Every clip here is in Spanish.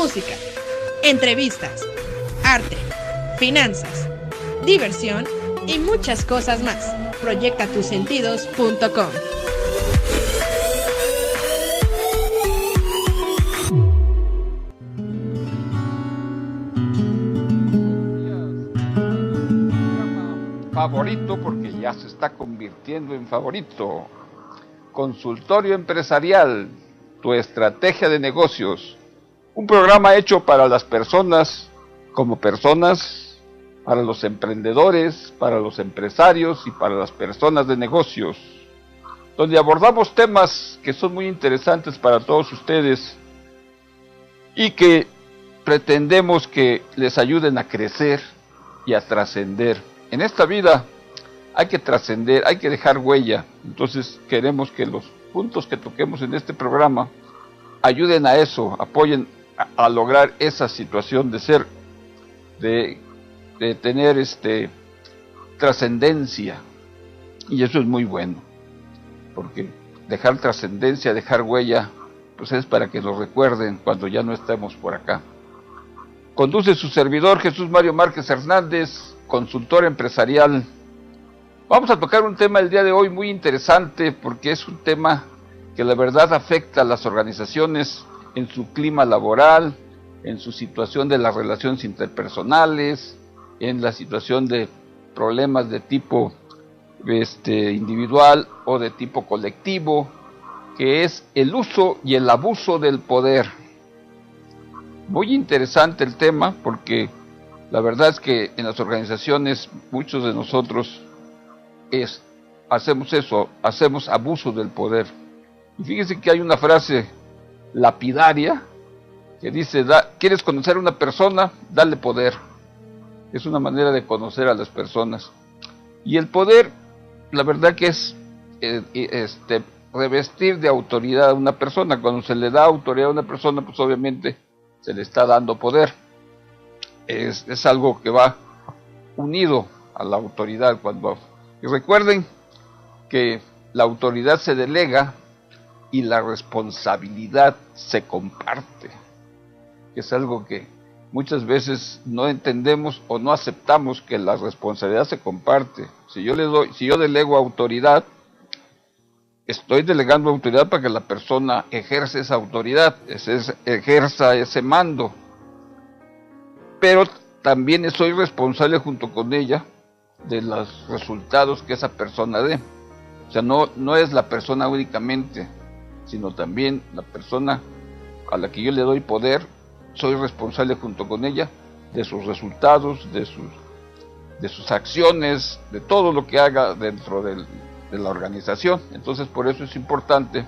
música, entrevistas, arte, finanzas, diversión y muchas cosas más. Proyectatusentidos.com. Favorito, porque ya se está convirtiendo en favorito. Consultorio Empresarial, tu estrategia de negocios. Un programa hecho para las personas como personas, para los emprendedores, para los empresarios y para las personas de negocios, donde abordamos temas que son muy interesantes para todos ustedes y que pretendemos que les ayuden a crecer y a trascender. En esta vida hay que trascender, hay que dejar huella. Entonces queremos que los puntos que toquemos en este programa ayuden a eso, apoyen a lograr esa situación de ser, de tener trascendencia. Y eso es muy bueno, porque dejar trascendencia, dejar huella, pues es para que lo recuerden cuando ya no estemos por acá. Conduce su servidor Jesús Mario Márquez Hernández, consultor empresarial. Vamos a tocar un tema el día de hoy muy interesante, porque es un tema que la verdad afecta a las organizaciones en su clima laboral, en su situación de las relaciones interpersonales, en la situación de problemas de tipo individual o de tipo colectivo, que es el uso y el abuso del poder. Muy interesante el tema, porque la verdad es que en las organizaciones muchos de nosotros hacemos eso, hacemos abuso del poder. Y fíjense que hay una frase lapidaria que dice: ¿quieres conocer a una persona? Dale poder. Es una manera de conocer a las personas. Y el poder, la verdad que es revestir de autoridad a una persona. Cuando se le da autoridad a una persona, pues obviamente se le está dando poder. Es algo que va unido a la autoridad. Y recuerden que la autoridad se delega y la responsabilidad se comparte, que es algo que muchas veces no entendemos o no aceptamos, que la responsabilidad se comparte. Si yo delego autoridad, estoy delegando autoridad para que la persona ejerza esa autoridad, ejerza ese mando, pero también soy responsable junto con ella de los resultados que esa persona dé. O sea, no es la persona únicamente, sino también la persona a la que yo le doy poder. Soy responsable junto con ella de sus resultados, de sus acciones, de todo lo que haga dentro de la organización. Entonces, por eso es importante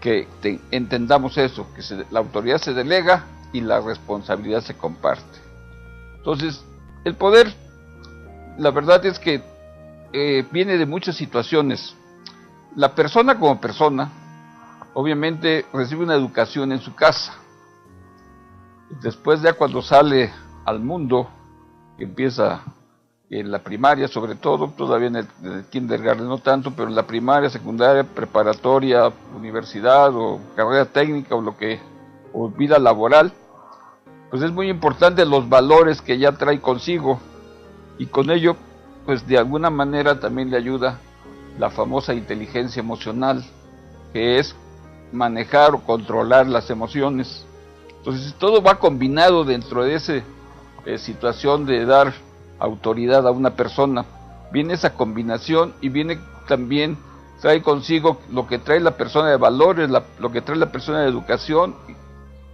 que entendamos eso, que la autoridad se delega y la responsabilidad se comparte. Entonces, el poder, la verdad es que viene de muchas situaciones. La persona como persona, obviamente, recibe una educación en su casa. Después, ya cuando sale al mundo, que empieza en la primaria, sobre todo, todavía en el kindergarten no tanto, pero en la primaria, secundaria, preparatoria, universidad o carrera técnica o vida laboral, pues es muy importante los valores que ya trae consigo, y con ello, pues de alguna manera también le ayuda la famosa inteligencia emocional, que es manejar o controlar las emociones. Entonces todo va combinado dentro de esa situación de dar autoridad a una persona. Viene esa combinación y viene también, trae consigo lo que trae la persona de valores, lo que trae la persona de educación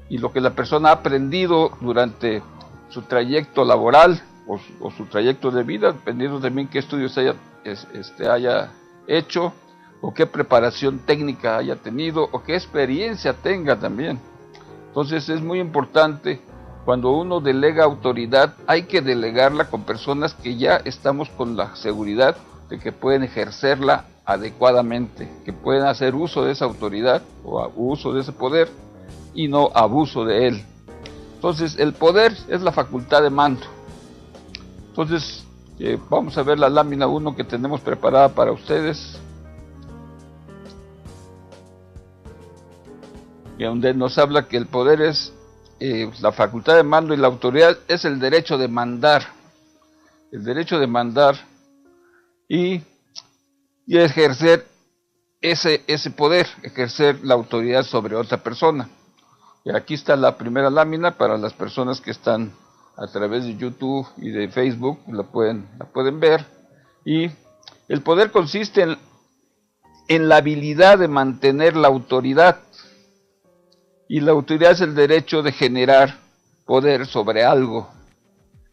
y lo que la persona ha aprendido durante su trayecto laboral o su trayecto de vida, dependiendo también qué estudios haya hecho, o qué preparación técnica haya tenido, o qué experiencia tenga también. Entonces es muy importante, cuando uno delega autoridad, hay que delegarla con personas que ya estamos con la seguridad de que pueden ejercerla adecuadamente, que pueden hacer uso de esa autoridad o uso de ese poder y no abuso de él. Entonces el poder es la facultad de mando. Entonces vamos a ver la lámina 1 que tenemos preparada para ustedes, y donde nos habla que el poder es la facultad de mando y la autoridad es el derecho de mandar. El derecho de mandar y ejercer ese poder, ejercer la autoridad sobre otra persona. Y aquí está la primera lámina para las personas que están a través de YouTube y de Facebook, la pueden ver. Y el poder consiste en la habilidad de mantener la autoridad. Y la autoridad es el derecho de generar poder sobre algo.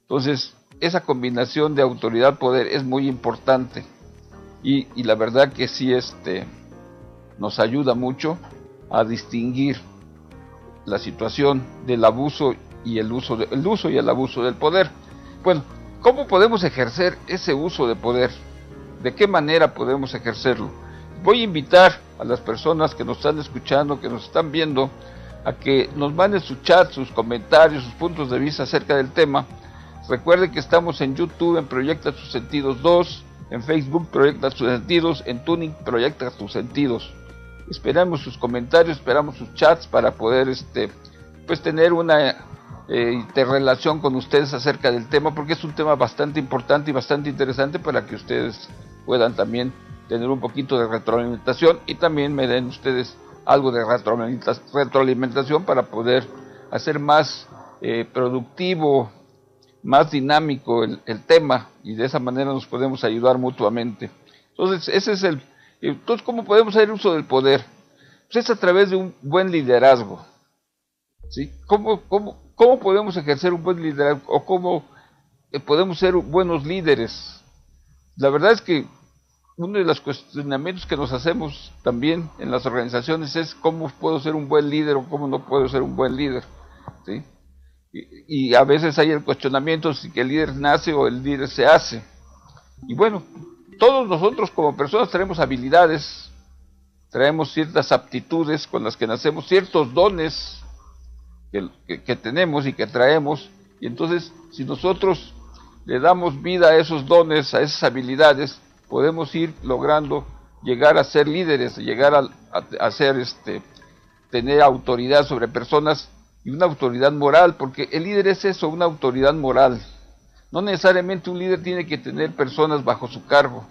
Entonces, esa combinación de autoridad-poder es muy importante. Y la verdad que sí nos ayuda mucho a distinguir la situación del abuso y el uso y el abuso del poder. Bueno, ¿cómo podemos ejercer ese uso de poder? ¿De qué manera podemos ejercerlo? Voy a invitar a las personas que nos están escuchando, que nos están viendo, a que nos manden su chat, sus comentarios, sus puntos de vista acerca del tema. Recuerden que estamos en YouTube, en Proyecta Tus Sentidos 2, en Facebook Proyecta Tus Sentidos, en Tuning Proyecta Tus Sentidos. Esperamos sus comentarios, esperamos sus chats para poder pues tener una interrelación con ustedes acerca del tema, porque es un tema bastante importante y bastante interesante para que ustedes puedan también tener un poquito de retroalimentación y también me den ustedes algo de retroalimentación para poder hacer más productivo, más dinámico el tema, y de esa manera nos podemos ayudar mutuamente. Entonces, ese es entonces, ¿cómo podemos hacer uso del poder? Pues es a través de un buen liderazgo, ¿sí? ¿Cómo podemos ejercer un buen liderazgo? ¿O cómo podemos ser buenos líderes? La verdad es que uno de los cuestionamientos que nos hacemos también en las organizaciones es cómo puedo ser un buen líder o cómo no puedo ser un buen líder, ¿sí? Y a veces hay el cuestionamiento si que el líder nace o el líder se hace. Y bueno, todos nosotros como personas tenemos habilidades, traemos ciertas aptitudes con las que nacemos, ciertos dones que tenemos y que traemos, y entonces si nosotros le damos vida a esos dones, a esas habilidades, podemos ir logrando llegar a ser líderes, llegar a ser tener autoridad sobre personas y una autoridad moral, porque el líder es eso, una autoridad moral. No necesariamente un líder tiene que tener personas bajo su cargo.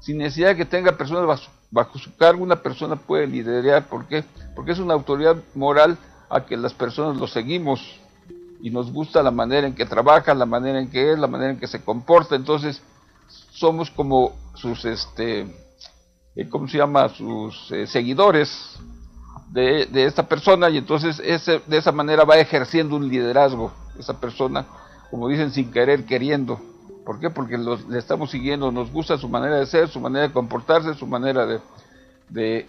Sin necesidad de que tenga personas bajo su cargo, una persona puede liderar. ¿Por qué? Porque es una autoridad moral a que las personas lo seguimos y nos gusta la manera en que trabaja, la manera en que es, la manera en que se comporta. Entonces somos como sus ¿cómo se llama? Sus seguidores de esta persona, y entonces de esa manera va ejerciendo un liderazgo esa persona, como dicen, sin querer queriendo. ¿Por qué? Porque le estamos siguiendo, nos gusta su manera de ser, su manera de comportarse, su manera de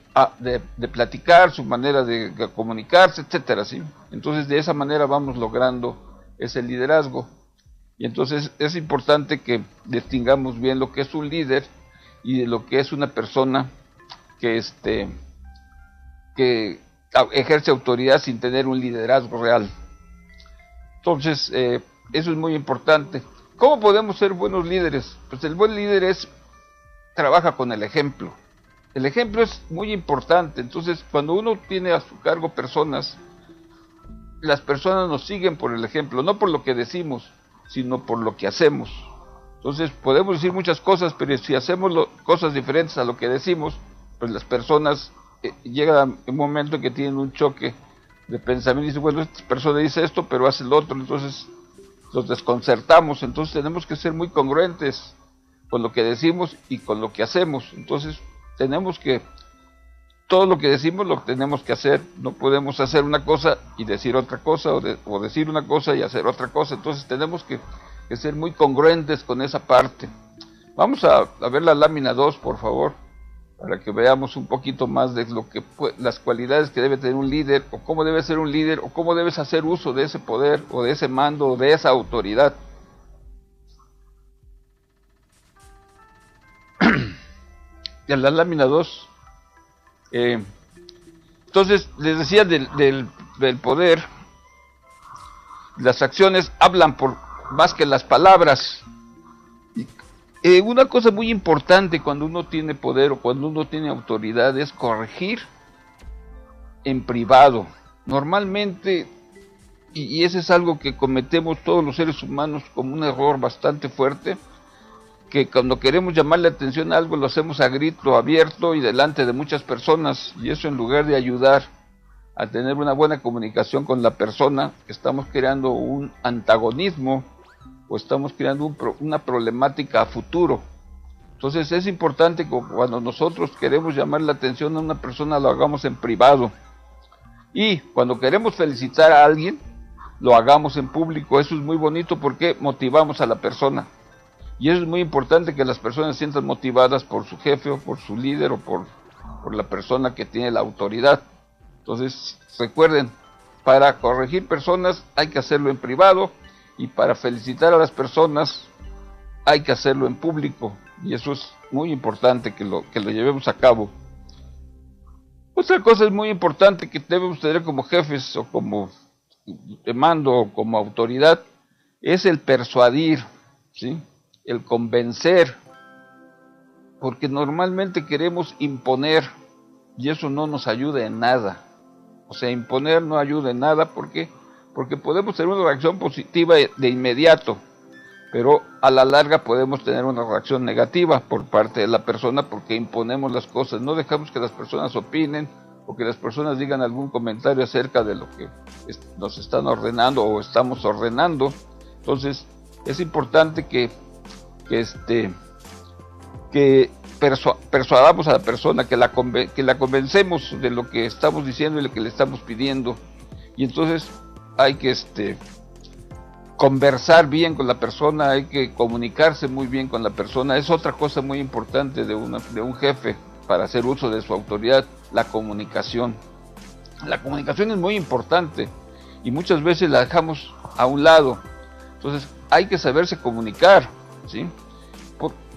platicar, su manera de comunicarse, etcétera, ¿sí? Entonces de esa manera vamos logrando ese liderazgo. Y entonces es importante que distingamos bien lo que es un líder y de lo que es una persona que ejerce autoridad sin tener un liderazgo real. Entonces eso es muy importante. ¿Cómo podemos ser buenos líderes? Pues el buen líder trabaja con el ejemplo. El ejemplo es muy importante. Entonces, cuando uno tiene a su cargo personas, las personas nos siguen por el ejemplo, no por lo que decimos, sino por lo que hacemos. Entonces, podemos decir muchas cosas, pero si hacemos cosas diferentes a lo que decimos, pues las personas llegan un momento en que tienen un choque de pensamiento y dicen, bueno, esta persona dice esto, pero hace lo otro, entonces los desconcertamos. Entonces tenemos que ser muy congruentes con lo que decimos y con lo que hacemos. Entonces tenemos que, todo lo que decimos lo tenemos que hacer. No podemos hacer una cosa y decir otra cosa, o decir una cosa y hacer otra cosa. Entonces tenemos que ser muy congruentes con esa parte. Vamos a ver la lámina 2, por favor, para que veamos un poquito más de las cualidades que debe tener un líder, o cómo debe ser un líder, o cómo debes hacer uso de ese poder, o de ese mando, o de esa autoridad. En la lámina 2, entonces les decía del poder. Las acciones hablan por más que las palabras. Una cosa muy importante cuando uno tiene poder o cuando uno tiene autoridad es corregir en privado. Normalmente y ese es algo que cometemos todos los seres humanos como un error bastante fuerte, que cuando queremos llamar la atención a algo lo hacemos a grito abierto y delante de muchas personas, y eso en lugar de ayudar a tener una buena comunicación con la persona, estamos creando un antagonismo o estamos creando una problemática a futuro. Entonces es importante que cuando nosotros queremos llamar la atención a una persona lo hagamos en privado, y cuando queremos felicitar a alguien lo hagamos en público. Eso es muy bonito porque motivamos a la persona, y eso es muy importante, que las personas se sientan motivadas por su jefe o por su líder o por la persona que tiene la autoridad. Entonces recuerden, para corregir personas hay que hacerlo en privado, y para felicitar a las personas hay que hacerlo en público, y eso es muy importante que lo llevemos a cabo. Otra cosa es muy importante que debemos tener como jefes o como mando o como autoridad, es el persuadir, ¿sí? El convencer, porque normalmente queremos imponer y eso no nos ayuda en nada. O sea, imponer no ayuda en nada. ¿Por qué? Porque podemos tener una reacción positiva de inmediato, pero a la larga podemos tener una reacción negativa por parte de la persona, porque imponemos las cosas, no dejamos que las personas opinen o que las personas digan algún comentario acerca de lo que nos están ordenando o estamos ordenando. Entonces es importante que persuadamos a la persona, que la convencemos de lo que estamos diciendo y lo que le estamos pidiendo, y entonces hay que conversar bien con la persona, hay que comunicarse muy bien con la persona. Es otra cosa muy importante de un jefe para hacer uso de su autoridad, la comunicación. La comunicación es muy importante y muchas veces la dejamos a un lado. Entonces hay que saberse comunicar, ¿sí?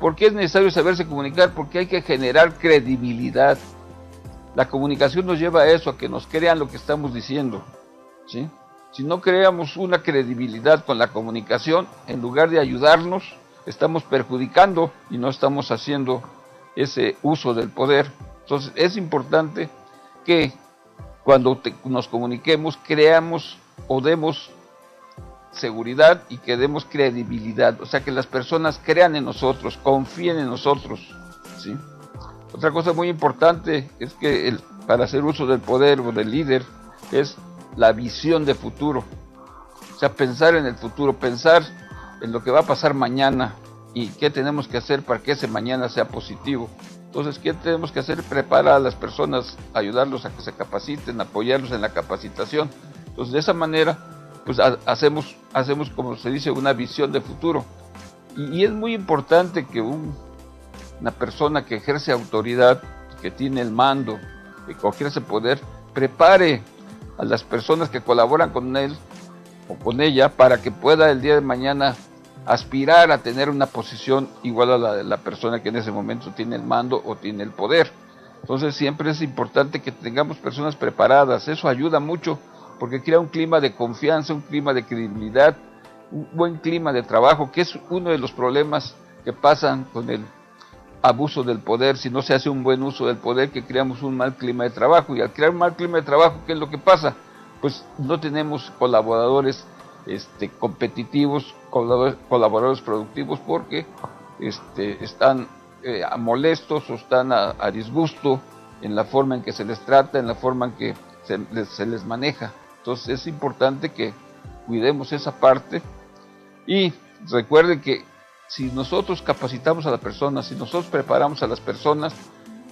¿Por qué es necesario saberse comunicar? Porque hay que generar credibilidad. La comunicación nos lleva a eso, a que nos crean lo que estamos diciendo, ¿sí? Si no creamos una credibilidad con la comunicación, en lugar de ayudarnos, estamos perjudicando y no estamos haciendo ese uso del poder. Entonces es importante que cuando nos comuniquemos, creamos o demos seguridad y que demos credibilidad, o sea, que las personas crean en nosotros, confíen en nosotros, ¿sí? Otra cosa muy importante es que para hacer uso del poder o del líder es la visión de futuro, o sea, pensar en el futuro, pensar en lo que va a pasar mañana y qué tenemos que hacer para que ese mañana sea positivo. Entonces, ¿qué tenemos que hacer? Preparar a las personas, ayudarlos a que se capaciten, apoyarlos en la capacitación. Entonces, de esa manera, pues hacemos, como se dice, una visión de futuro. Y es muy importante que una persona que ejerce autoridad, que tiene el mando, que ejerce poder, prepare a las personas que colaboran con él o con ella para que pueda el día de mañana aspirar a tener una posición igual a la de la persona que en ese momento tiene el mando o tiene el poder. Entonces siempre es importante que tengamos personas preparadas. Eso ayuda mucho porque crea un clima de confianza, un clima de credibilidad, un buen clima de trabajo, que es uno de los problemas que pasan con el abuso del poder. Si no se hace un buen uso del poder, que creamos un mal clima de trabajo, y al crear un mal clima de trabajo, ¿qué es lo que pasa? Pues no tenemos colaboradores competitivos, colaboradores productivos, porque están molestos o están a disgusto en la forma en que se les trata, en la forma en que se les maneja. Entonces es importante que cuidemos esa parte, y recuerden que si nosotros capacitamos a la persona, si nosotros preparamos a las personas,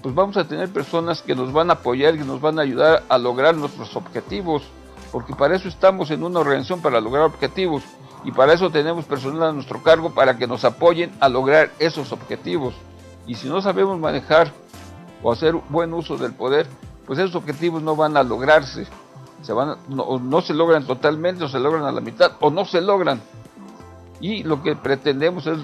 pues vamos a tener personas que nos van a apoyar y nos van a ayudar a lograr nuestros objetivos, porque para eso estamos en una organización, para lograr objetivos, y para eso tenemos personal a nuestro cargo para que nos apoyen a lograr esos objetivos. Y si no sabemos manejar o hacer buen uso del poder, pues esos objetivos no van a lograrse, no se logran totalmente, o se logran a la mitad, o no se logran. Y lo que pretendemos es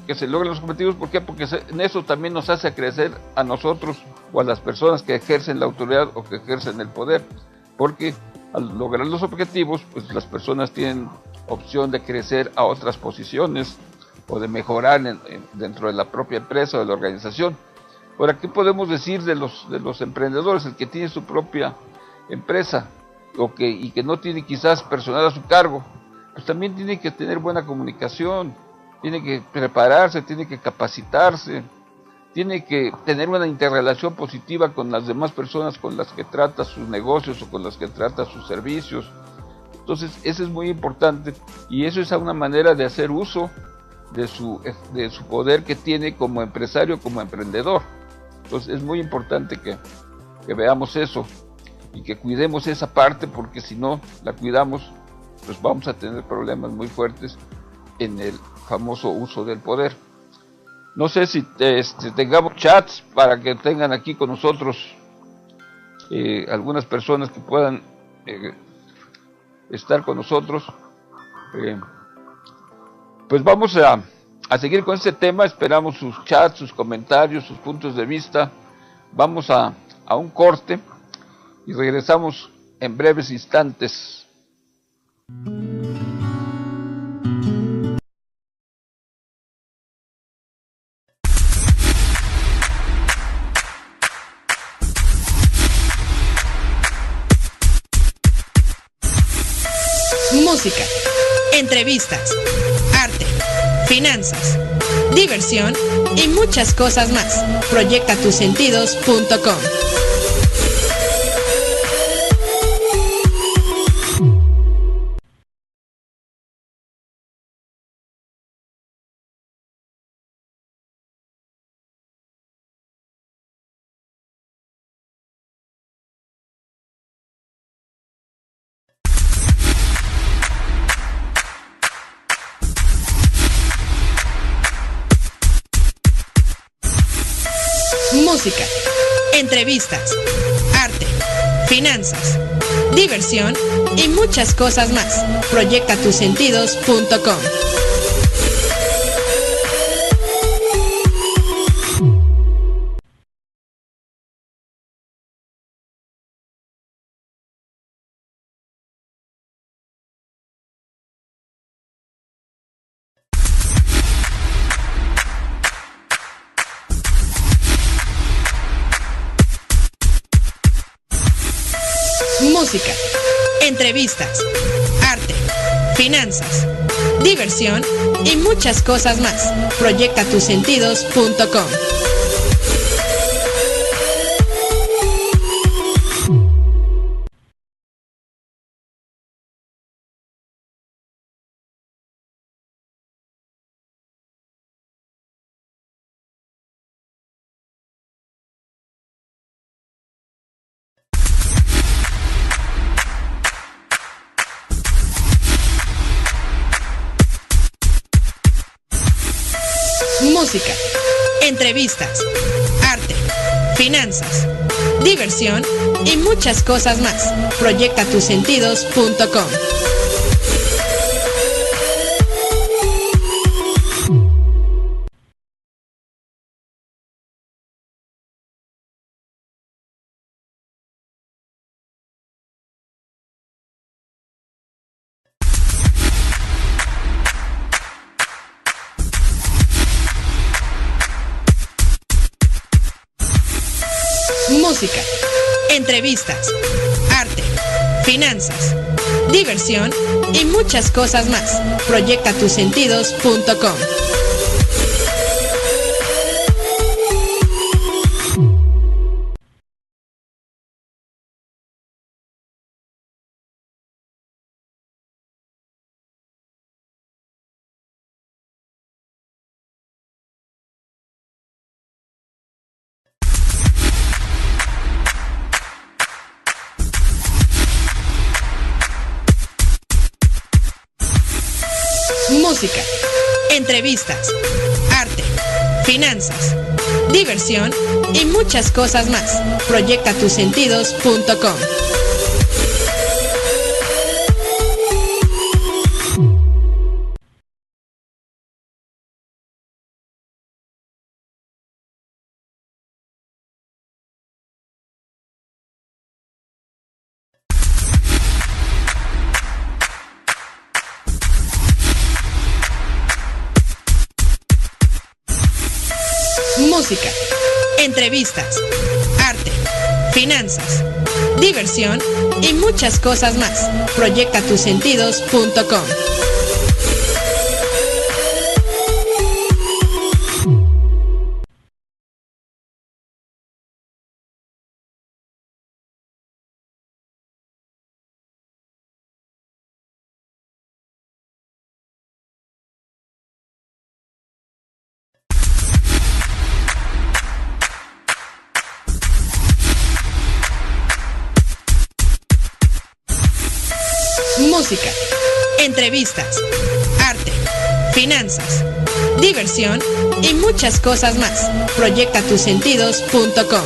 que se logren los objetivos. ¿Por qué? Porque en eso también nos hace crecer a nosotros o a las personas que ejercen la autoridad o que ejercen el poder, porque al lograr los objetivos, pues las personas tienen opción de crecer a otras posiciones o de mejorar dentro de la propia empresa o de la organización. Ahora, ¿qué podemos decir de los emprendedores? El que tiene su propia empresa, y que no tiene quizás personal a su cargo, pues también tiene que tener buena comunicación, tiene que prepararse, tiene que capacitarse, tiene que tener una interrelación positiva con las demás personas con las que trata sus negocios o con las que trata sus servicios. Entonces, eso es muy importante y eso es una manera de hacer uso de su poder que tiene como empresario, como emprendedor. Entonces, es muy importante que veamos eso y que cuidemos esa parte, porque si no la cuidamos, pues vamos a tener problemas muy fuertes en el famoso uso del poder. No sé si tengamos chats para que tengan aquí con nosotros algunas personas que puedan estar con nosotros. Pues vamos a seguir con este tema. Esperamos sus chats, sus comentarios, sus puntos de vista. Vamos a un corte y regresamos en breves instantes. Música, entrevistas, arte, finanzas, diversión y muchas cosas más. Proyectatusentidos.com. Música, entrevistas, arte, finanzas, diversión y muchas cosas más. Proyectatusentidos.com. Música, entrevistas, arte, finanzas, diversión y muchas cosas más. Proyectatusentidos.com. Música, entrevistas, arte, finanzas, diversión y muchas cosas más. Proyectatusentidos.com. Música, entrevistas, arte, finanzas, diversión y muchas cosas más. Proyectatusentidos.com. Música, entrevistas, arte, finanzas, diversión y muchas cosas más. Proyectatusentidos.com. Música, entrevistas, arte, finanzas, diversión y muchas cosas más. Proyectatusentidos.com. Música, entrevistas, arte, finanzas, diversión y muchas cosas más. Proyectatusentidos.com.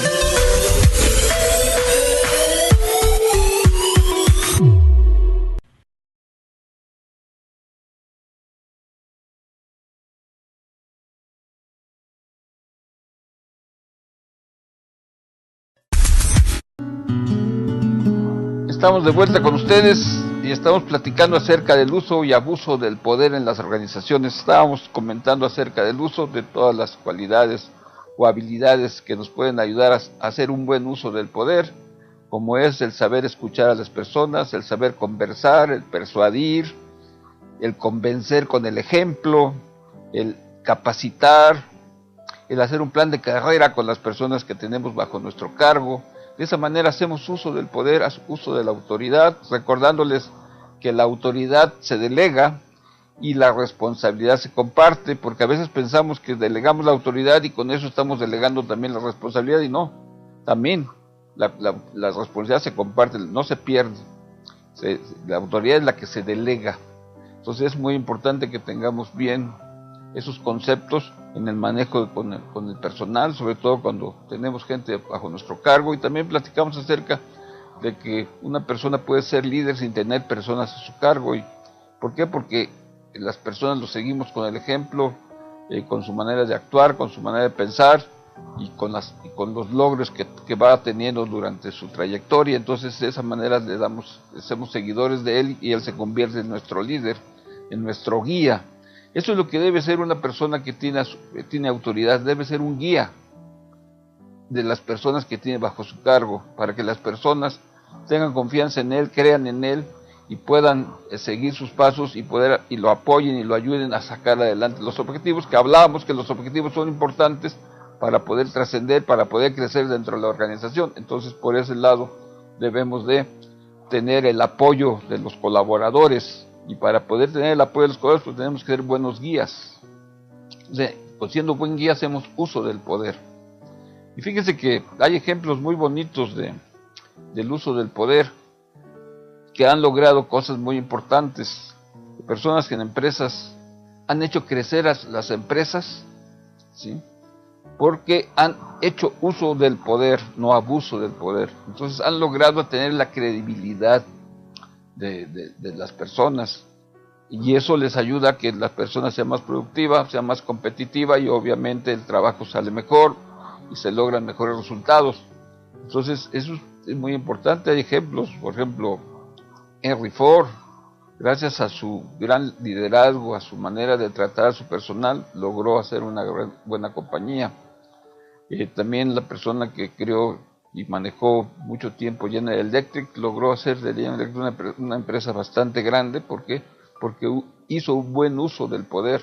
Estamos de vuelta con ustedes y estamos platicando acerca del uso y abuso del poder en las organizaciones. Estábamos comentando acerca del uso de todas las cualidades o habilidades que nos pueden ayudar a hacer un buen uso del poder, como es el saber escuchar a las personas, el saber conversar, el persuadir, el convencer con el ejemplo, el capacitar, el hacer un plan de carrera con las personas que tenemos bajo nuestro cargo. De esa manera hacemos uso del poder, uso de la autoridad, recordándoles que la autoridad se delega y la responsabilidad se comparte, porque a veces pensamos que delegamos la autoridad y con eso estamos delegando también la responsabilidad, y no, también la responsabilidad se comparte, no se pierde, la autoridad es la que se delega. Entonces es muy importante que tengamos bien esos conceptos en el manejo con el personal, sobre todo cuando tenemos gente bajo nuestro cargo. Y también platicamos acerca de que una persona puede ser líder sin tener personas a su cargo. ¿Y por qué? Porque las personas lo seguimos con el ejemplo, con su manera de actuar, con su manera de pensar y con los logros que va teniendo durante su trayectoria. Entonces de esa manera somos seguidores de él y él se convierte en nuestro líder, en nuestro guía. Eso es lo que debe ser una persona que tiene autoridad, debe ser un guía de las personas que tiene bajo su cargo, para que las personas tengan confianza en él, crean en él y puedan seguir sus pasos y lo apoyen y lo ayuden a sacar adelante los objetivos, que hablábamos que los objetivos son importantes para poder trascender, para poder crecer dentro de la organización. Entonces por ese lado debemos de tener el apoyo de los colaboradores. Y para poder tener el apoyo de los colaboradores, pues tenemos que ser buenos guías. O sea, pues siendo buen guía hacemos uso del poder. Y fíjense que hay ejemplos muy bonitos del uso del poder que han logrado cosas muy importantes. Personas que en empresas han hecho crecer a las empresas, ¿sí? Porque han hecho uso del poder, no abuso del poder. Entonces han logrado tener la credibilidad de las personas, y eso les ayuda a que las personas sean más productivas, sean más competitivas, y obviamente el trabajo sale mejor y se logran mejores resultados. Entonces eso es muy importante. Hay ejemplos, por ejemplo Henry Ford, gracias a su gran liderazgo, a su manera de tratar a su personal, logró hacer una buena compañía. También la persona que creó y manejó mucho tiempo General Electric, logró hacer de General Electric una empresa bastante grande. ¿Por qué? Porque hizo un buen uso del poder.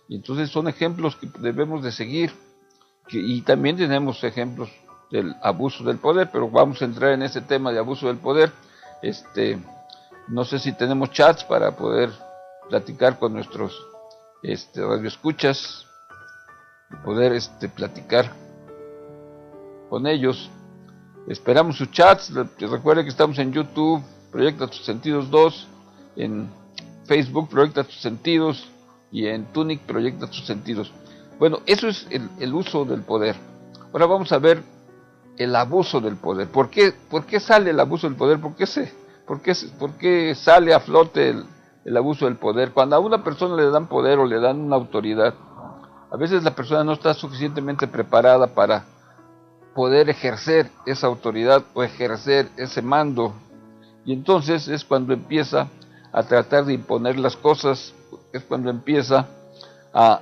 Y entonces son ejemplos que debemos de seguir. Y también tenemos ejemplos del abuso del poder, pero vamos a entrar en ese tema de abuso del poder. No sé si tenemos chats para poder platicar con nuestros radioescuchas, poder platicar con ellos. Esperamos sus chats. Recuerden que estamos en YouTube, Proyecta Tus Sentidos 2, en Facebook, Proyecta Tus Sentidos, y en Tunic, Proyecta Tus Sentidos. Bueno, eso es el uso del poder. Ahora vamos a ver el abuso del poder. ¿Por qué sale el abuso del poder? ¿Por qué sale a flote el abuso del poder? Cuando a una persona le dan poder o le dan una autoridad, a veces la persona no está suficientemente preparada para poder ejercer esa autoridad o ejercer ese mando, y entonces es cuando empieza a tratar de imponer las cosas, es cuando empieza a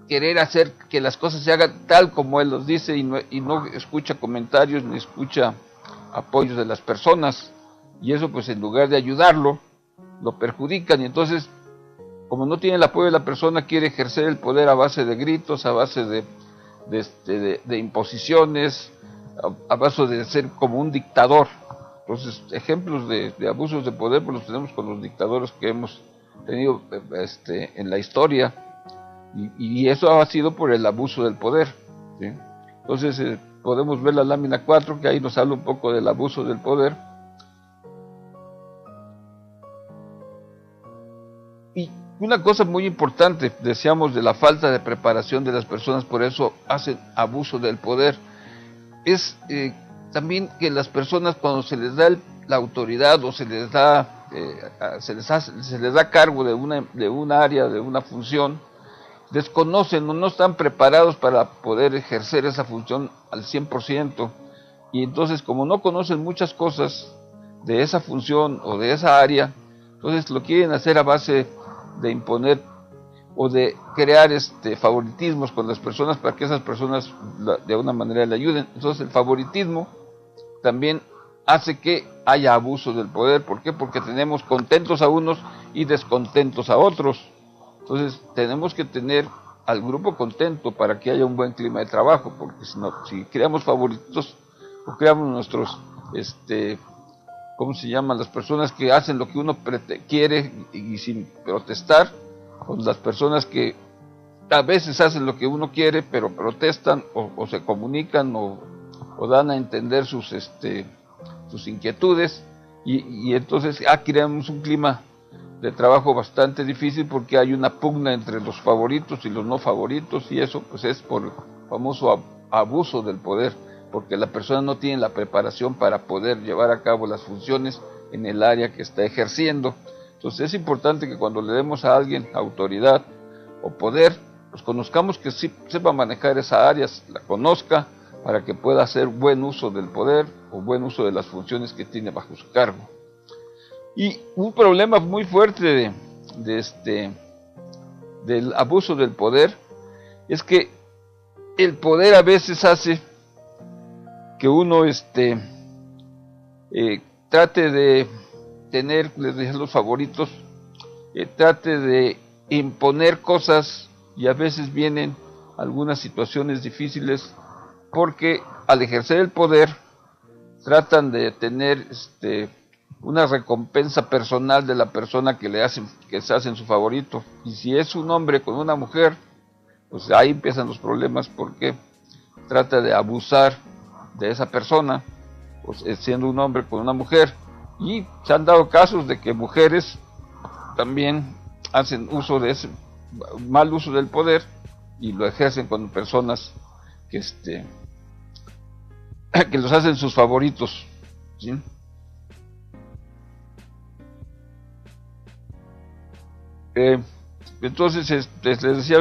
querer hacer que las cosas se hagan tal como él los dice y no escucha comentarios ni escucha apoyos de las personas, y eso pues en lugar de ayudarlo lo perjudican, y entonces como no tiene el apoyo de la persona quiere ejercer el poder a base de gritos, a base de imposiciones, a base de ser como un dictador. Entonces ejemplos de abusos de poder pues los tenemos con los dictadores que hemos tenido en la historia, y eso ha sido por el abuso del poder, ¿sí? Entonces podemos ver la lámina 4, que ahí nos habla un poco del abuso del poder. Y una cosa muy importante, decíamos de la falta de preparación de las personas, por eso hacen abuso del poder, es también que las personas cuando se les da la autoridad o se les da cargo de un área, de una función, desconocen o no están preparados para poder ejercer esa función al 100%, y entonces como no conocen muchas cosas de esa función o de esa área, entonces lo quieren hacer a base de imponer o de crear favoritismos con las personas para que esas personas de alguna manera le ayuden. Entonces el favoritismo también hace que haya abuso del poder. ¿Por qué? Porque tenemos contentos a unos y descontentos a otros. Entonces tenemos que tener al grupo contento para que haya un buen clima de trabajo, porque si creamos favoritos o creamos nuestros, ¿cómo se llaman? Las personas que hacen lo que uno quiere y sin protestar, con las personas que a veces hacen lo que uno quiere pero protestan o se comunican o dan a entender sus inquietudes, y entonces creamos un clima de trabajo bastante difícil porque hay una pugna entre los favoritos y los no favoritos, y eso pues es por el famoso abuso del poder, porque la persona no tiene la preparación para poder llevar a cabo las funciones en el área que está ejerciendo. Entonces es importante que cuando le demos a alguien autoridad o poder, pues conozcamos que sí sepa manejar esa área, la conozca, para que pueda hacer buen uso del poder o buen uso de las funciones que tiene bajo su cargo. Y un problema muy fuerte del abuso del poder es que el poder a veces hace que uno trate de tener, les dije, los favoritos, trate de imponer cosas, y a veces vienen algunas situaciones difíciles porque al ejercer el poder tratan de tener una recompensa personal de la persona que se hacen su favorito, y si es un hombre con una mujer, pues ahí empiezan los problemas porque trata de abusar de esa persona, pues siendo un hombre con una mujer, y se han dado casos de que mujeres también hacen uso de ese mal uso del poder y lo ejercen con personas que que los hacen sus favoritos, ¿sí? Entonces les decía,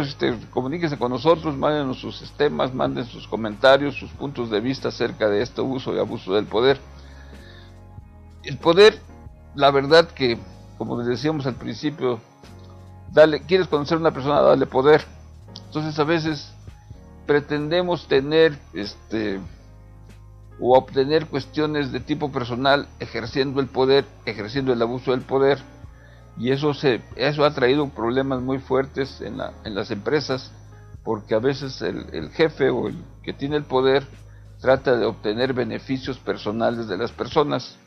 comuníquense con nosotros, manden sus temas, manden sus comentarios, sus puntos de vista acerca de este uso y abuso del poder. El poder, la verdad que, como les decíamos al principio, quieres conocer a una persona, dale poder. Entonces a veces pretendemos tener o obtener cuestiones de tipo personal ejerciendo el poder, ejerciendo el abuso del poder, y eso ha traído problemas muy fuertes en las empresas, porque a veces el jefe o el que tiene el poder trata de obtener beneficios personales de las personas,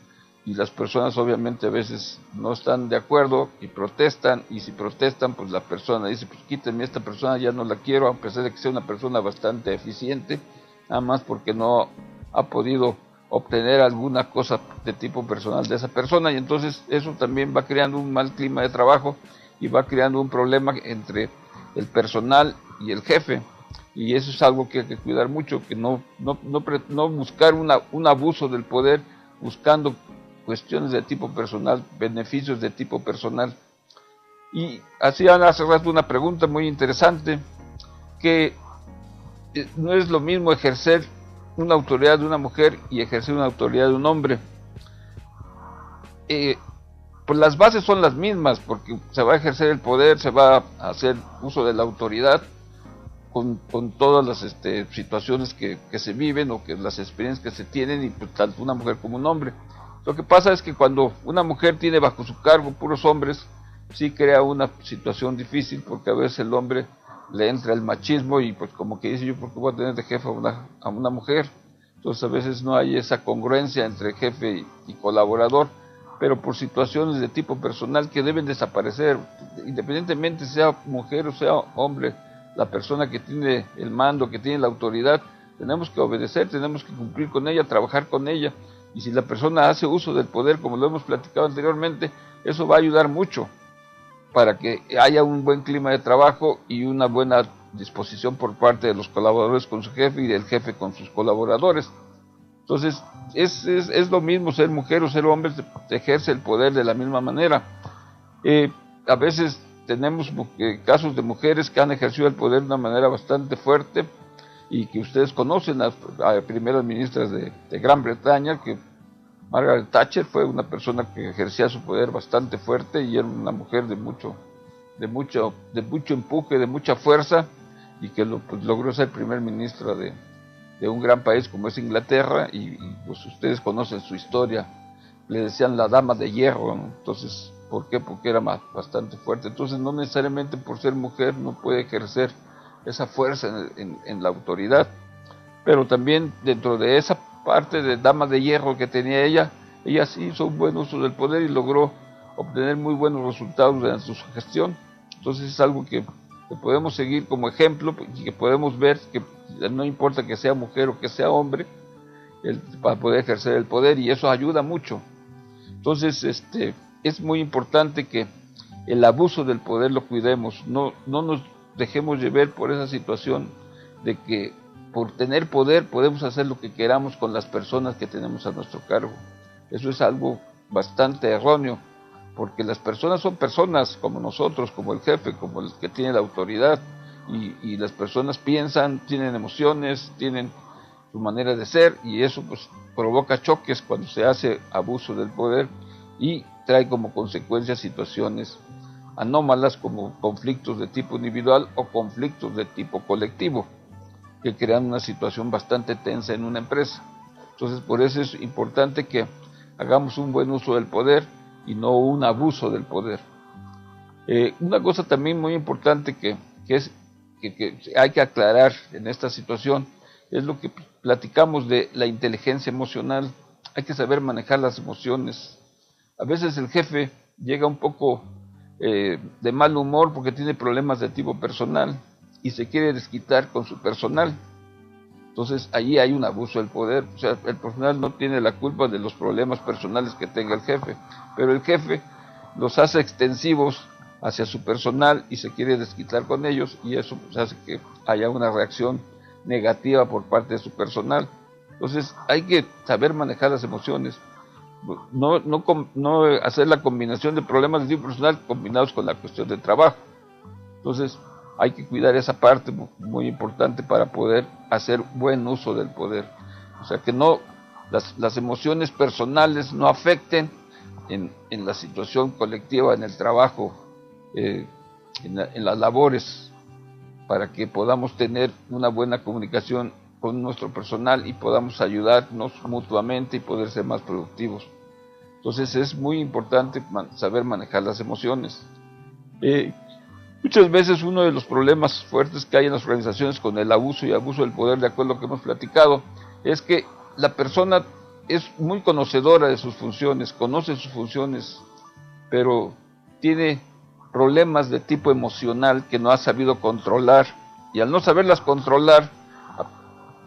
y las personas obviamente a veces no están de acuerdo y protestan, y si protestan pues la persona dice, pues quítenme a esta persona, ya no la quiero, a pesar de que sea una persona bastante eficiente, nada más porque no ha podido obtener alguna cosa de tipo personal de esa persona, y entonces eso también va creando un mal clima de trabajo y va creando un problema entre el personal y el jefe, y eso es algo que hay que cuidar mucho, que no buscar un abuso del poder buscando cuestiones de tipo personal, beneficios de tipo personal. Y hacían hace rato una pregunta muy interesante, que no es lo mismo ejercer una autoridad de una mujer y ejercer una autoridad de un hombre. Pues las bases son las mismas, porque se va a ejercer el poder, se va a hacer uso de la autoridad, con todas las situaciones que se viven o que las experiencias que se tienen, y pues, tanto una mujer como un hombre. Lo que pasa es que cuando una mujer tiene bajo su cargo puros hombres, sí crea una situación difícil, porque a veces el hombre le entra el machismo y pues como que dice, yo por qué voy a tener de jefe a una mujer. Entonces a veces no hay esa congruencia entre jefe y colaborador, pero por situaciones de tipo personal que deben desaparecer, independientemente sea mujer o sea hombre, la persona que tiene el mando, que tiene la autoridad, tenemos que obedecer, tenemos que cumplir con ella, trabajar con ella, y si la persona hace uso del poder, como lo hemos platicado anteriormente, eso va a ayudar mucho para que haya un buen clima de trabajo y una buena disposición por parte de los colaboradores con su jefe y del jefe con sus colaboradores. Entonces, es lo mismo ser mujer o ser hombre, se ejerce el poder de la misma manera. A veces tenemos casos de mujeres que han ejercido el poder de una manera bastante fuerte y que ustedes conocen, a primeras ministras de Gran Bretaña, que Margaret Thatcher fue una persona que ejercía su poder bastante fuerte y era una mujer de mucho empuje, de mucha fuerza, y que logró ser primer ministra de un gran país como es Inglaterra, y pues ustedes conocen su historia, le decían la dama de hierro, ¿no? Entonces, ¿por qué? Porque era bastante fuerte. Entonces no necesariamente por ser mujer no puede ejercer esa fuerza en la autoridad, pero también dentro de esa parte de dama de hierro que tenía ella sí hizo un buen uso del poder y logró obtener muy buenos resultados durante su gestión. Entonces es algo que podemos seguir como ejemplo y que podemos ver que no importa que sea mujer o que sea hombre, para poder ejercer el poder, y eso ayuda mucho. Entonces es muy importante que el abuso del poder lo cuidemos, no nos dejemos llevar por esa situación de que por tener poder podemos hacer lo que queramos con las personas que tenemos a nuestro cargo. Eso es algo bastante erróneo, porque las personas son personas como nosotros, como el jefe, como el que tiene la autoridad, y las personas piensan, tienen emociones, tienen su manera de ser, y eso pues provoca choques cuando se hace abuso del poder y trae como consecuencia situaciones anómalas como conflictos de tipo individual o conflictos de tipo colectivo, que crean una situación bastante tensa en una empresa. Entonces por eso es importante que hagamos un buen uso del poder y no un abuso del poder. Una cosa también muy importante que hay que aclarar en esta situación es lo que platicamos de la inteligencia emocional. Hay que saber manejar las emociones. A veces el jefe llega un poco de mal humor porque tiene problemas de tipo personal y se quiere desquitar con su personal. Entonces allí hay un abuso del poder. O sea, el personal no tiene la culpa de los problemas personales que tenga el jefe, pero el jefe los hace extensivos hacia su personal y se quiere desquitar con ellos, y eso pues hace que haya una reacción negativa por parte de su personal. Entonces hay que saber manejar las emociones, no hacer la combinación de problemas de tipo personal combinados con la cuestión del trabajo. Entonces hay que cuidar esa parte muy importante para poder hacer buen uso del poder. O sea, que no las emociones personales no afecten en la situación colectiva, en el trabajo, en las labores, para que podamos tener una buena comunicación con nuestro personal y podamos ayudarnos mutuamente y poder ser más productivos. Entonces es muy importante saber manejar las emociones. Muchas veces uno de los problemas fuertes que hay en las organizaciones con el abuso y abuso del poder, de acuerdo a lo que hemos platicado, es que la persona es muy conocedora de sus funciones, conoce sus funciones, pero tiene problemas de tipo emocional que no ha sabido controlar, y al no saberlas controlar,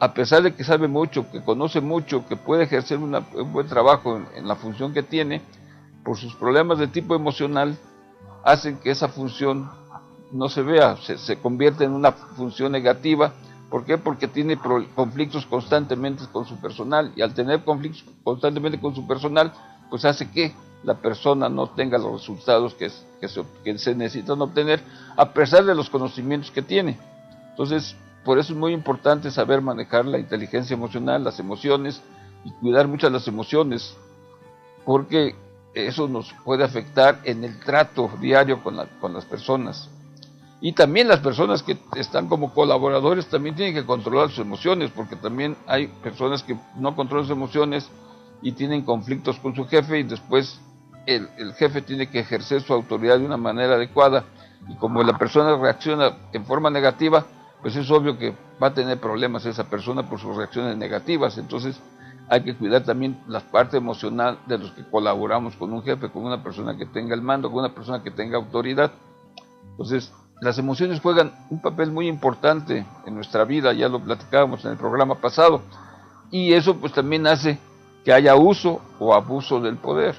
a pesar de que sabe mucho, que conoce mucho, que puede ejercer un buen trabajo en la función que tiene, por sus problemas de tipo emocional, hacen que esa función no se vea, se convierte en una función negativa. ¿Por qué? Porque tiene conflictos constantemente con su personal, y al tener conflictos constantemente con su personal, pues hace que la persona no tenga los resultados que se necesitan obtener, a pesar de los conocimientos que tiene. Entonces, por eso es muy importante saber manejar la inteligencia emocional, las emociones, y cuidar mucho las emociones, porque eso nos puede afectar en el trato diario con las personas. Y también las personas que están como colaboradores también tienen que controlar sus emociones, porque también hay personas que no controlan sus emociones y tienen conflictos con su jefe, y después el jefe tiene que ejercer su autoridad de una manera adecuada, y como la persona reacciona en forma negativa, pues es obvio que va a tener problemas esa persona por sus reacciones negativas. Entonces hay que cuidar también la parte emocional de los que colaboramos con un jefe, con una persona que tenga el mando, con una persona que tenga autoridad. Entonces las emociones juegan un papel muy importante en nuestra vida, ya lo platicábamos en el programa pasado, y eso pues también hace que haya uso o abuso del poder.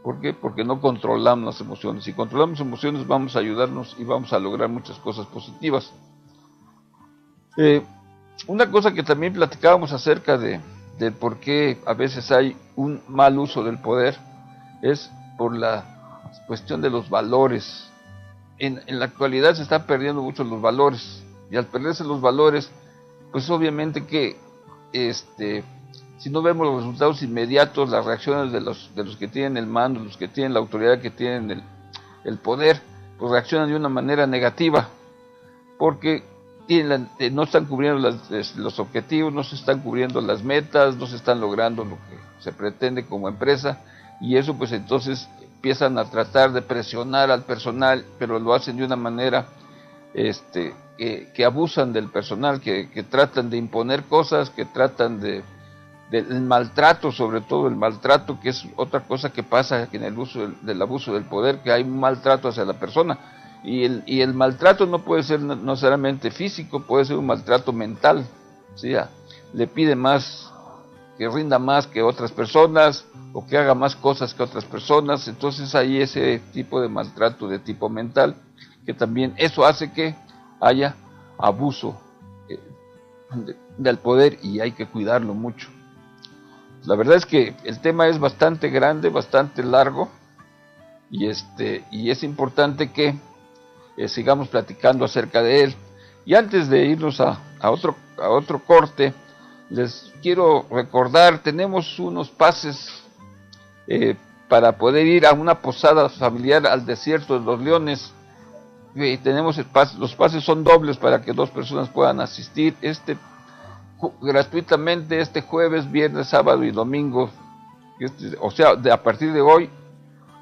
¿Por qué? Porque no controlamos las emociones. Si controlamos emociones, vamos a ayudarnos y vamos a lograr muchas cosas positivas. Una cosa que también platicábamos acerca de por qué a veces hay un mal uso del poder es por la cuestión de los valores. En la actualidad se están perdiendo mucho los valores, y al perderse los valores, pues obviamente que si no vemos los resultados inmediatos, las reacciones de los que tienen el mando, los que tienen la autoridad, que tienen el poder, pues reaccionan de una manera negativa, porque no están cubriendo los objetivos, no se están cubriendo las metas, no se están logrando lo que se pretende como empresa, y eso pues entonces empiezan a tratar de presionar al personal, pero lo hacen de una manera que abusan del personal, que tratan de imponer cosas, que tratan del maltrato, sobre todo el maltrato, que es otra cosa que pasa en el uso del abuso del poder, que hay un maltrato hacia la persona, y el maltrato no puede ser no necesariamente físico, puede ser un maltrato mental, ¿sí? Le pide más, que rinda más que otras personas, o que haga más cosas que otras personas. Entonces hay ese tipo de maltrato de tipo mental, que también eso hace que haya abuso del poder, y hay que cuidarlo mucho. La verdad es que el tema es bastante grande, bastante largo, y es importante que sigamos platicando acerca de él. Y antes de irnos a otro corte, les quiero recordar, tenemos unos pases para poder ir a una posada familiar al desierto de los Leones. Tenemos los pases son dobles para que 2 personas puedan asistir gratuitamente este jueves, viernes, sábado y domingo, o sea, a partir de hoy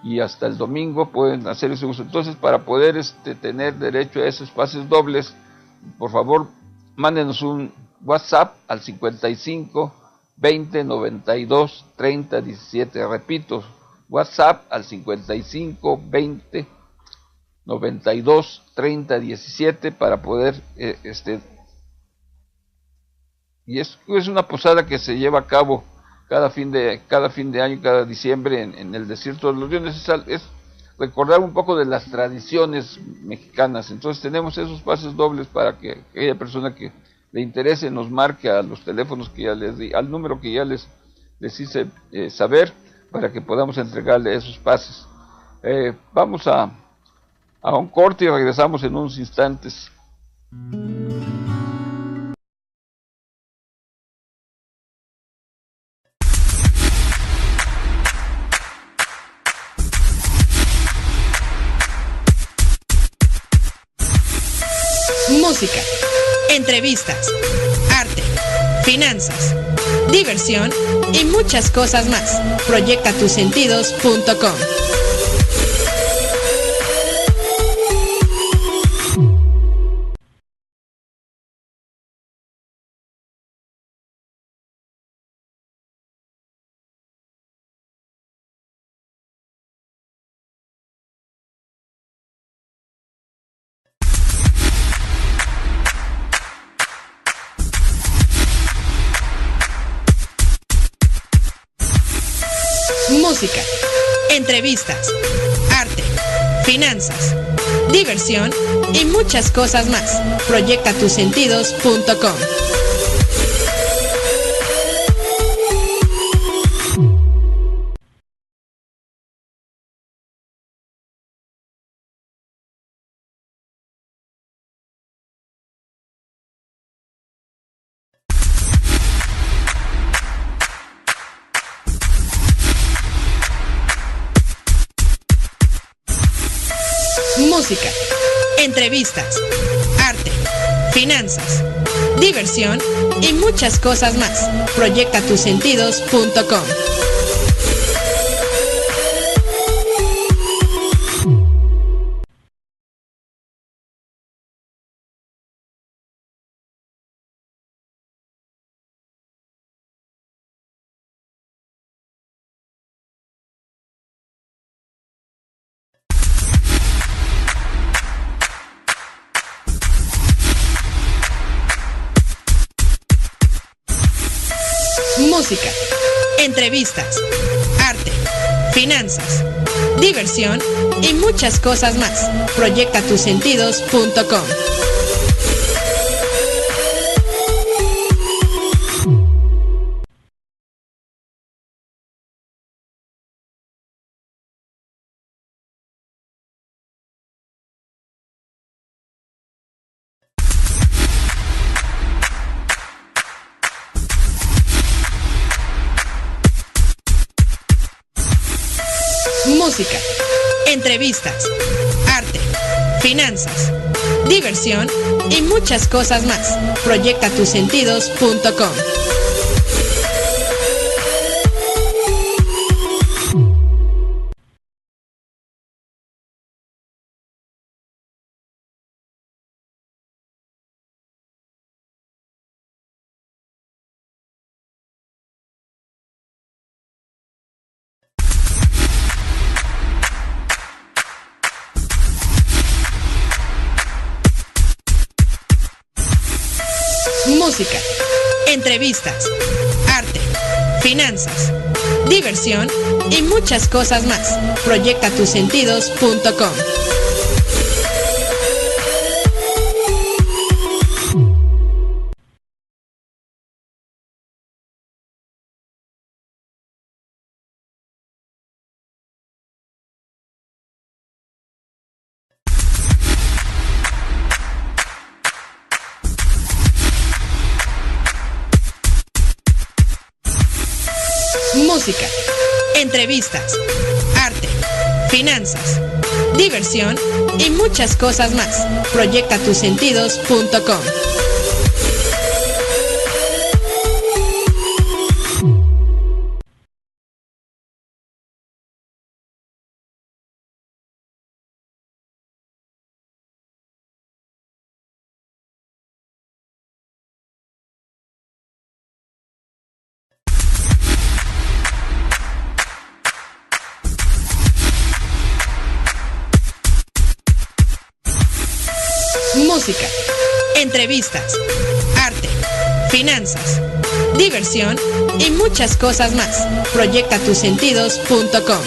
y hasta el domingo pueden hacer ese uso. Entonces, para poder tener derecho a esos pases dobles, por favor, mándenos un WhatsApp al 55 20 92 30 17. Repito, WhatsApp al 55 20 92 30 17 para poder y es una posada que se lleva a cabo cada fin de año, cada diciembre en el desierto de los Leones. Es recordar un poco de las tradiciones mexicanas. Entonces tenemos esos pases dobles para que aquella persona que le interese nos marque a los teléfonos que ya les di, al número que ya les hice saber, para que podamos entregarle esos pases. Vamos a un corte y regresamos en unos instantes. Música, entrevistas, arte, finanzas, diversión y muchas cosas más. Proyectatusentidos.com. Música, entrevistas, arte, finanzas, diversión y muchas cosas más. Proyectatusentidos.com. Música, entrevistas, arte, finanzas, diversión y muchas cosas más. Proyectatusentidos.com. Música, entrevistas, arte, finanzas, diversión y muchas cosas más. Proyectatusentidos.com. Música, entrevistas, arte, finanzas, diversión y muchas cosas más. Proyectatusentidos.com. Música, entrevistas, arte, finanzas, diversión y muchas cosas más. Proyectatusentidos.com. Música, entrevistas, arte, finanzas, diversión y muchas cosas más. Proyectatusentidos.com. Música, entrevistas, arte, finanzas, diversión y muchas cosas más. Proyectatusentidos.com.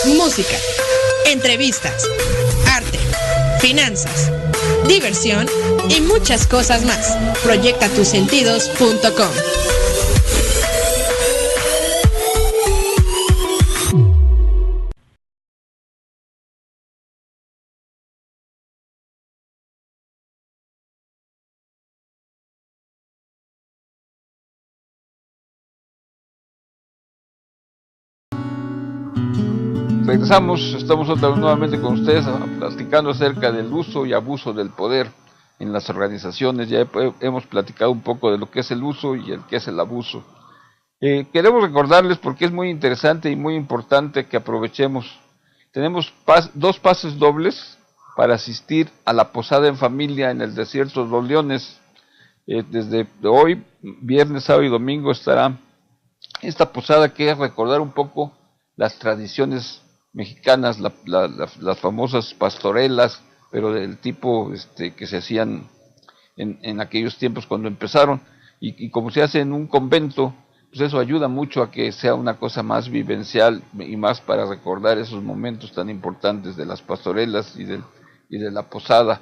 Música, entrevistas, arte, finanzas, diversión y muchas cosas más. Proyectatusentidos.com. Regresamos, estamos otra vez nuevamente con ustedes platicando acerca del uso y abuso del poder en las organizaciones. Ya hemos platicado un poco de lo que es el uso y el que es el abuso. Queremos recordarles, porque es muy interesante y muy importante que aprovechemos. Tenemos dos pases dobles para asistir a la posada en familia en el Desierto de los Leones. Desde hoy, viernes, sábado y domingo estará esta posada, que es recordar un poco las tradiciones mexicanas, las famosas pastorelas, pero del tipo que se hacían en aquellos tiempos cuando empezaron, y como se hace en un convento, pues eso ayuda mucho a que sea una cosa más vivencial y más para recordar esos momentos tan importantes de las pastorelas y de la posada.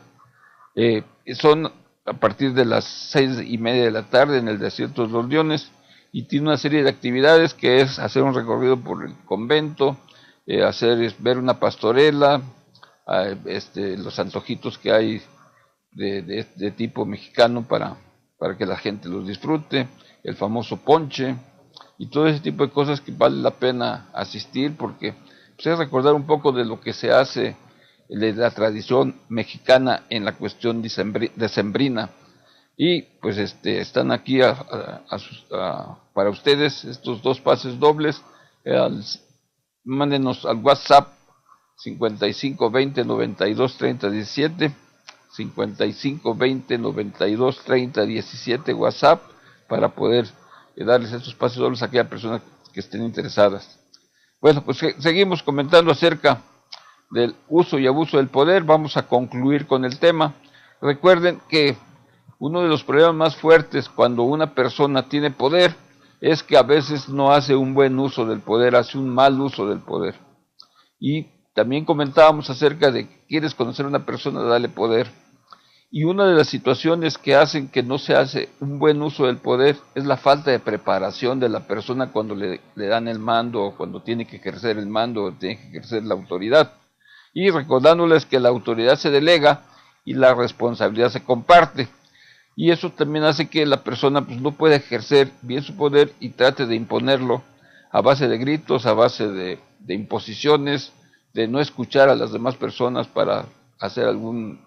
Son a partir de las 6:30 de la tarde en el Desierto de los Leones, y tiene una serie de actividades que es hacer un recorrido por el convento, ver una pastorela, los antojitos que hay de tipo mexicano para que la gente los disfrute, el famoso ponche y todo ese tipo de cosas que vale la pena asistir, porque pues, es recordar un poco de lo que se hace de la tradición mexicana en la cuestión decembrina. Y pues están aquí para ustedes estos 2 pases dobles. Mándenos al WhatsApp 55 20 92 30 17, 55 20 92 30 17 WhatsApp, para poder darles estos pases dobles a aquellas personas que estén interesadas. Bueno, pues seguimos comentando acerca del uso y abuso del poder. Vamos a concluir con el tema. Recuerden que uno de los problemas más fuertes cuando una persona tiene poder es que a veces no hace un buen uso del poder, hace un mal uso del poder. Y también comentábamos acerca de que quieres conocer a una persona, dale poder. Y una de las situaciones que hacen que no se hace un buen uso del poder es la falta de preparación de la persona cuando le dan el mando, o cuando tiene que ejercer el mando, o tiene que ejercer la autoridad. Y recordándoles que la autoridad se delega y la responsabilidad se comparte. Y eso también hace que la persona pues, no pueda ejercer bien su poder y trate de imponerlo a base de gritos, a base de imposiciones, de no escuchar a las demás personas para hacer alguna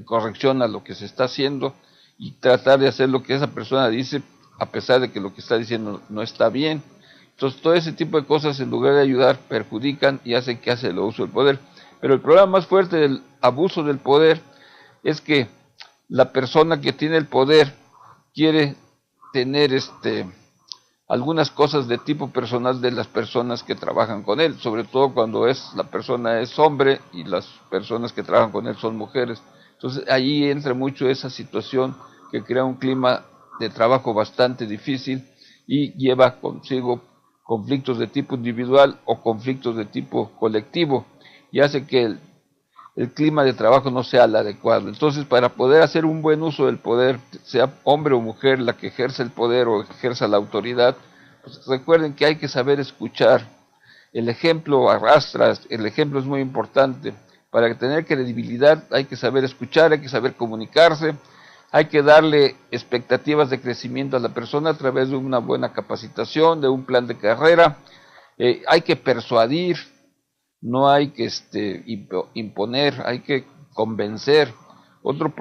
corrección a lo que se está haciendo, y tratar de hacer lo que esa persona dice a pesar de que lo que está diciendo no está bien. Entonces todo ese tipo de cosas, en lugar de ayudar, perjudican y hacen que hace el uso del poder. Pero el problema más fuerte del abuso del poder es que la persona que tiene el poder quiere tener algunas cosas de tipo personal de las personas que trabajan con él, sobre todo cuando la persona es hombre y las personas que trabajan con él son mujeres. Entonces ahí entra mucho esa situación que crea un clima de trabajo bastante difícil y lleva consigo conflictos de tipo individual o conflictos de tipo colectivo, y hace que el clima de trabajo no sea el adecuado. Entonces, para poder hacer un buen uso del poder, sea hombre o mujer la que ejerce el poder o ejerza la autoridad, pues recuerden que hay que saber escuchar. El ejemplo arrastra, el ejemplo es muy importante. Para tener credibilidad hay que saber escuchar, hay que saber comunicarse, hay que darle expectativas de crecimiento a la persona a través de una buena capacitación, de un plan de carrera. Hay que persuadir, no hay que imponer, hay que convencer. Otro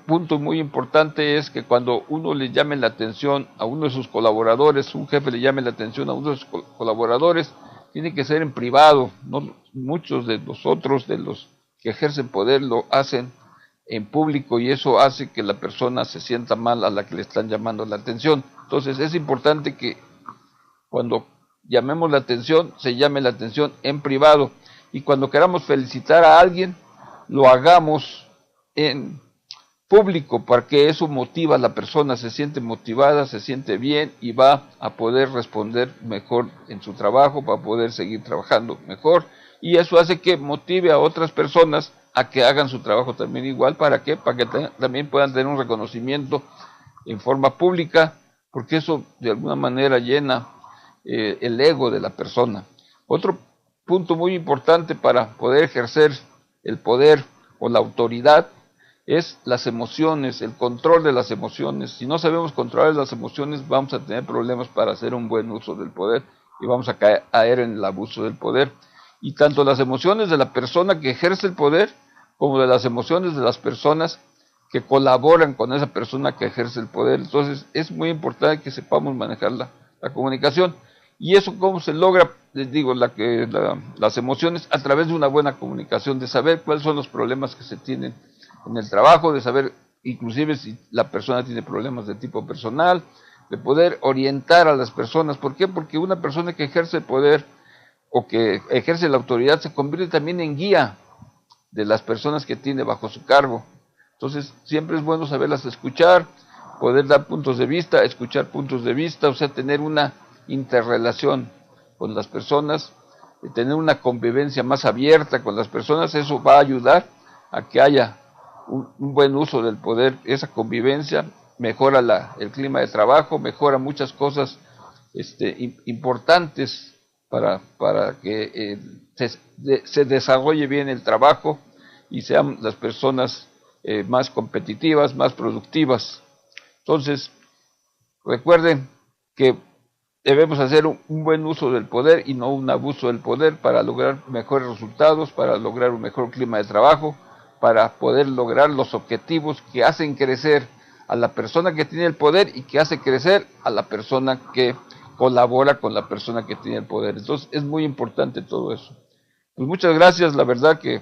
punto muy importante es que cuando uno le llame la atención a uno de sus colaboradores, un jefe le llame la atención a uno de sus colaboradores, tiene que ser en privado. No, muchos de nosotros, de los que ejercen poder, lo hacen en público, y eso hace que la persona se sienta mal a la que le están llamando la atención. Entonces es importante que cuando llamemos la atención, se llame la atención en privado, y cuando queramos felicitar a alguien, lo hagamos en público, para que eso motiva a la persona, se siente motivada, se siente bien y va a poder responder mejor en su trabajo, va a poder seguir trabajando mejor, y eso hace que motive a otras personas a que hagan su trabajo también igual. ¿Para qué? Para que también puedan tener un reconocimiento en forma pública, porque eso de alguna manera llena el ego de la persona. Otro punto muy importante para poder ejercer el poder o la autoridad es las emociones, el control de las emociones. Si no sabemos controlar las emociones, vamos a tener problemas para hacer un buen uso del poder y vamos a caer en el abuso del poder. Y tanto las emociones de la persona que ejerce el poder como de las emociones de las personas que colaboran con esa persona que ejerce el poder. Entonces es muy importante que sepamos manejar la comunicación. ¿Y eso cómo se logra? Les digo, las emociones a través de una buena comunicación, de saber cuáles son los problemas que se tienen en el trabajo, de saber inclusive si la persona tiene problemas de tipo personal, de poder orientar a las personas. ¿Por qué? Porque una persona que ejerce el poder o que ejerce la autoridad se convierte también en guía de las personas que tiene bajo su cargo. Entonces siempre es bueno saberlas escuchar, poder dar puntos de vista, escuchar puntos de vista, o sea, tener una interrelación con las personas, tener una convivencia más abierta con las personas. Eso va a ayudar a que haya un buen uso del poder, esa convivencia, mejora el clima de trabajo, mejora muchas cosas importantes para que se desarrolle bien el trabajo y sean las personas más competitivas, más productivas. Entonces, recuerden que debemos hacer un buen uso del poder y no un abuso del poder para lograr mejores resultados, para lograr un mejor clima de trabajo, para poder lograr los objetivos que hacen crecer a la persona que tiene el poder y que hace crecer a la persona que colabora con la persona que tiene el poder. Entonces es muy importante todo eso. Pues muchas gracias, la verdad que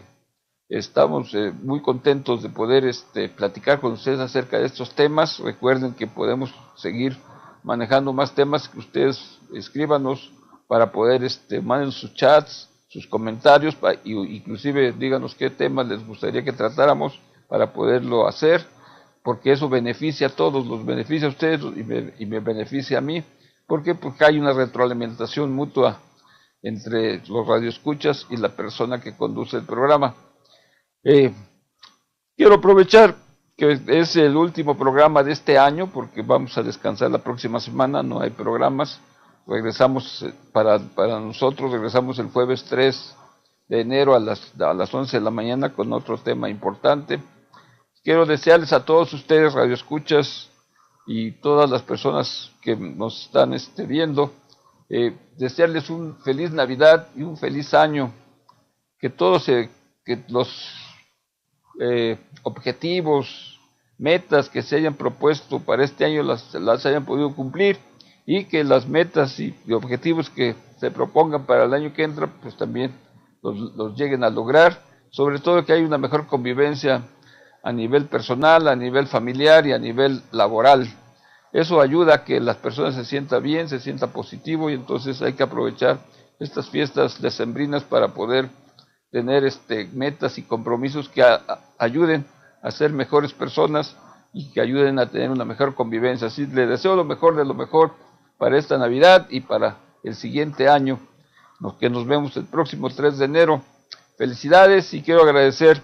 estamos muy contentos de poder platicar con ustedes acerca de estos temas. Recuerden que podemos seguir manejando más temas, que ustedes escríbanos para poder manden sus chats, sus comentarios, inclusive díganos qué temas les gustaría que tratáramos para poderlo hacer, porque eso beneficia a todos, los beneficia a ustedes y me beneficia a mí, porque hay una retroalimentación mutua entre los radioescuchas y la persona que conduce el programa. Quiero aprovechar que es el último programa de este año, porque vamos a descansar la próxima semana, no hay programas. Regresamos, para nosotros, regresamos el jueves 3 de enero a las 11 de la mañana con otro tema importante. Quiero desearles a todos ustedes, radioescuchas, y todas las personas que nos están viendo, desearles un feliz Navidad y un feliz año, que los objetivos, metas que se hayan propuesto para este año las hayan podido cumplir, y que las metas y objetivos que se propongan para el año que entra, pues también los lleguen a lograr, sobre todo que haya una mejor convivencia a nivel personal, a nivel familiar y a nivel laboral. Eso ayuda a que las personas se sientan bien, se sientan positivo, y entonces hay que aprovechar estas fiestas decembrinas para poder tener metas y compromisos que ayuden a ser mejores personas y que ayuden a tener una mejor convivencia. Así les deseo lo mejor de lo mejor para esta Navidad y para el siguiente año, que nos vemos el próximo 3 de enero. Felicidades, y quiero agradecer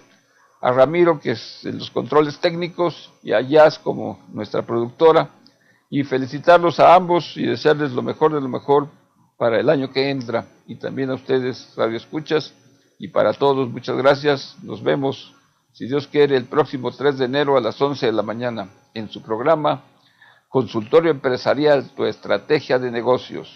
a Ramiro, que es en los controles técnicos, y a Jazz como nuestra productora, y felicitarlos a ambos y desearles lo mejor de lo mejor para el año que entra, y también a ustedes, radioescuchas, y para todos, muchas gracias. Nos vemos, si Dios quiere, el próximo 3 de enero a las 11 de la mañana en su programa Consultorio Empresarial, tu estrategia de negocios.